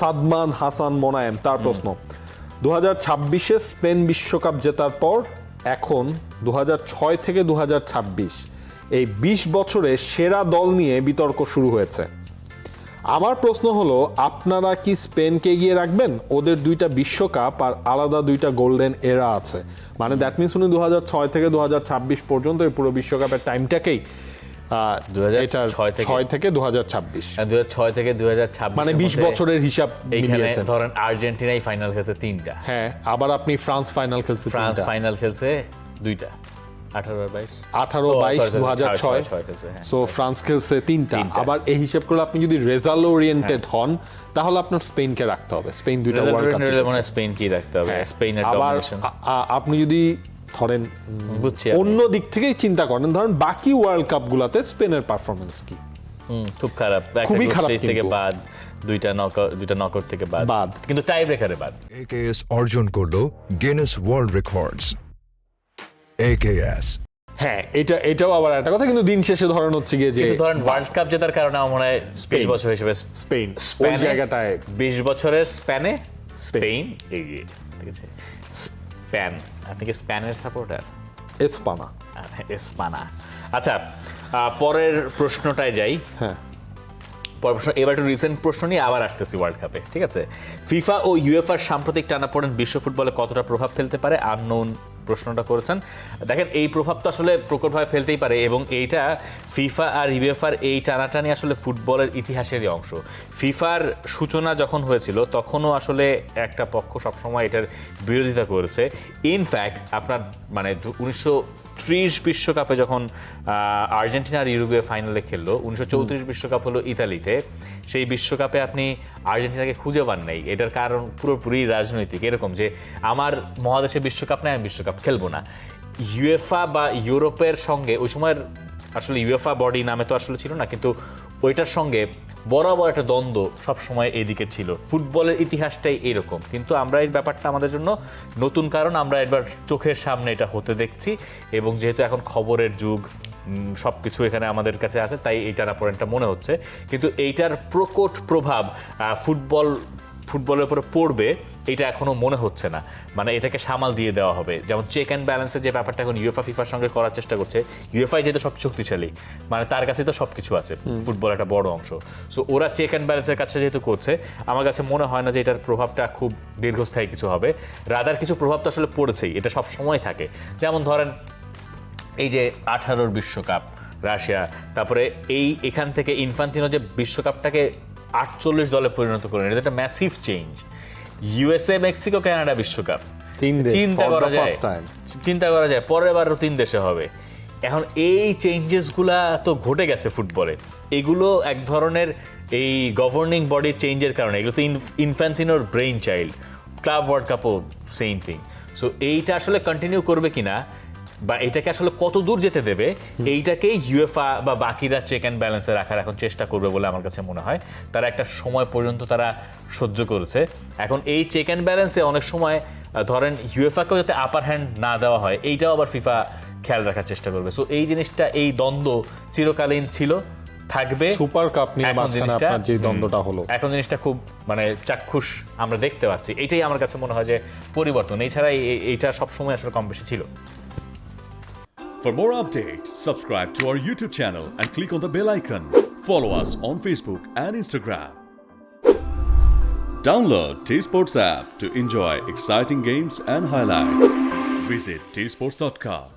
সাদমান হাসান মোনায়েম তার প্রশ্ন 2026-এ স্পেন বিশ্বকাপ জেতার পর এখন 2006 থেকে 2026 এই 20 বছরে সেরা দল নিয়ে বিতর্ক শুরু হয়েছে। আমার প্রশ্ন হলো, আপনারা কি স্পেনকে এগিয়ে রাখবেন? ওদের দুইটা বিশ্বকাপ আর আলাদা দুইটা গোল্ডেন এরা আছে, মানে দ্যাট মিনস উনি 2006 থেকে 2026 পর্যন্ত এই পুরো বিশ্বকাপের টাইমটাকেই 2006 থেকে 2026 মানে 20 বছরের হিসাব মিলিয়েছেন। ধরেন আর্জেন্টিনাই ফাইনাল খেলছে 3টা, হ্যাঁ, আবার আপনি ফ্রান্স ফাইনাল খেলছে, ফ্রান্স ফাইনাল খেলছে 2টা, 18-22 2006, সো ফ্রান্স খেলছে 3টা। আবার এই হিসাব করলে আপনি যদি রেজাল্ট ওরিয়েন্টেড হন তাহলে আপনার স্পেনকে রাখতে হবে। স্পেন দুইটা ওয়ার্ল্ড কাপ মানে স্পেন কি রাখতে হবে, স্পেনের আবার ডমিনেশন। আপনি যদি ধরেন অন্য দিক থেকেই চিন্তা করেন, ধরেন বাকি ওয়ার্ল্ড কাপ গুলাতে স্পেনের পারফরমেন্স কি? খুব খারাপ, খুবই খারাপ থেকে বাদ, দুইটা নকআউট থেকে বাদ, কিন্তু টাই ব্রেকারে বাদ। একেএস অর্জন করলো গিনেস ওয়ার্ল্ড রেকর্ডস। একেএস, হ্যাঁ, এটাও আবার একটা কথা, কিন্তু দিন শেষে ধরেন হচ্ছে গিয়ে যে ধরেন ওয়ার্ল্ড কাপ জেতার কারণে আমার মনে হয় 20 বছর হিসেবে স্পেন ওই জায়গাটায় 20 বছরের স্প্যানে স্পেন এগিয়ে, ঠিক আছে। স্প্যান, আপনি কি স্প্যানের সাপোর্টার? এসপানা। আচ্ছা, পরের প্রশ্নটায় যাই। হ্যাঁ, পরের প্রশ্ন এবার একটু রিসেন্ট প্রশ্ন নিয়ে আবার আসতেছি ওয়ার্ল্ড কাপে, ঠিক আছে। ফিফা ও ইউএফার সাম্প্রতিক টানাপোড়েন বিশ্ব ফুটবলে কতটা প্রভাব ফেলতে পারে? আননোন প্রশ্নটা করেছেন। দেখেন, এই প্রভাব তো আসলে প্রকটভাবে ফেলতেই পারে, এবং এইটা ফিফা আর ইউএফার এই টানাটানি আসলে ফুটবলের ইতিহাসেরই অংশ। ফিফার সূচনা যখন হয়েছিল তখনও আসলে একটা পক্ষ সবসময় এটার বিরোধিতা করেছে। ইনফ্যাক্ট আপনার মানে 1930 বিশ্বকাপে যখন আর্জেন্টিনা আর ইউরুগুয়ে ফাইনালে খেললো, 1934 বিশ্বকাপ হলো ইতালিতে, সেই বিশ্বকাপে আপনি আর্জেন্টিনাকে খুঁজে পান নাই। এটার কারণ পুরোপুরি রাজনৈতিক, এরকম যে আমার মহাদেশে বিশ্বকাপ নেই, আমি বিশ্বকাপ খেলবো না। ইউএফা বা ইউরোপের সঙ্গে ওই সময়ের আসলে ইউএফা বডি নামে তো আসলে ছিল না, কিন্তু ওইটার সঙ্গে বরাবর একটা দ্বন্দ্ব সবসময় এদিকে ছিল। ফুটবলের ইতিহাসটাই এরকম, কিন্তু আমরা এই ব্যাপারটা আমাদের জন্য নতুন, কারণ আমরা একবার চোখের সামনে এটা হতে দেখছি, এবং যেহেতু এখন খবরের যুগ, সব কিছু এখানে আমাদের কাছে আছে, তাই এই টানাপোড়েনটা মনে হচ্ছে। কিন্তু এইটার প্রকট প্রভাব ফুটবলের উপরে পড়বে এটা এখনো মনে হচ্ছে না। মানে এটাকে সামাল দিয়ে দেওয়া হবে, যেমন চেক অ্যান্ড ব্যালেন্সের যে ব্যাপারটা এখন ইউএফা ফিফার সঙ্গে করার চেষ্টা করছে। ইউএফআই যেহেতু সব শক্তিশালী, মানে তার কাছে তো সবকিছু আছে, ফুটবল একটা বড় অংশ, সো ওরা চেক অ্যান্ড ব্যালেন্সের কাছে যেহেতু করছে, আমার কাছে মনে হয় না যে এটার প্রভাবটা খুব দীর্ঘস্থায়ী কিছু হবে। রাদার কিছু প্রভাব তো আসলে পড়েছেই, এটা সব সময় থাকে। যেমন ধরেন এই যে 18 বিশ্বকাপ রাশিয়া, তারপরে এখান থেকে ইনফান্তিনো যে বিশ্বকাপটাকে 48 দলে পরিণত করেন, এটা একটা massive change. USA, Mexico, Canada বিশ্বকাপ, চিন্তা করা যায় পরের বারও 3 দেশে হবে। এখন এই চেঞ্জেসগুলা তো ঘটে গেছে ফুটবলে, এগুলো এক ধরনের এই গভর্নিং বডির চেঞ্জের কারণে, এগুলো তো ইনফ্যান্তিনোর ব্রেইন চাইল্ড। ক্লাব ওয়ার্ল্ড কাপও সেম থিং। সো এইটা আসলে কন্টিনিউ করবে কিনা, বা এটাকে আসলে কত দূর যেতে দেবে, এইটাকেই ইউএফা বা বাকিরা চেক অ্যান্ড ব্যালেন্সে রাখার এখন চেষ্টা করবে বলে আমার কাছে মনে হয়। তারা একটা সময় পর্যন্ত তারা সহ্য করেছে। এখন এই চেক অ্যান্ড ব্যালেন্সে অনেক সময় ধরেন ইউএফাকেও যাতে আপার হ্যান্ড না দেওয়া হয়, এইটাও আবার ফিফা খেয়াল রাখার চেষ্টা করবে। সো এই জিনিসটা, এই দ্বন্দ্ব চিরকালীন ছিল, থাকবে। সুপার কাপ নিয়ে মাঝখানে আপনার যে দ্বন্দ্বটা হলো, এখন জিনিসটা খুব মানে চাক্ষুষ আমরা দেখতে পাচ্ছি। এটাই আমার কাছে মনে হয় যে পরিবর্তন, এছাড়া এইটা সবসময় আসলে কম বেশি ছিল। For more updates, subscribe to our YouTube channel and click on the bell icon. Follow us on Facebook and Instagram. Download T-Sports app to enjoy exciting games and highlights. Visit tsports.com.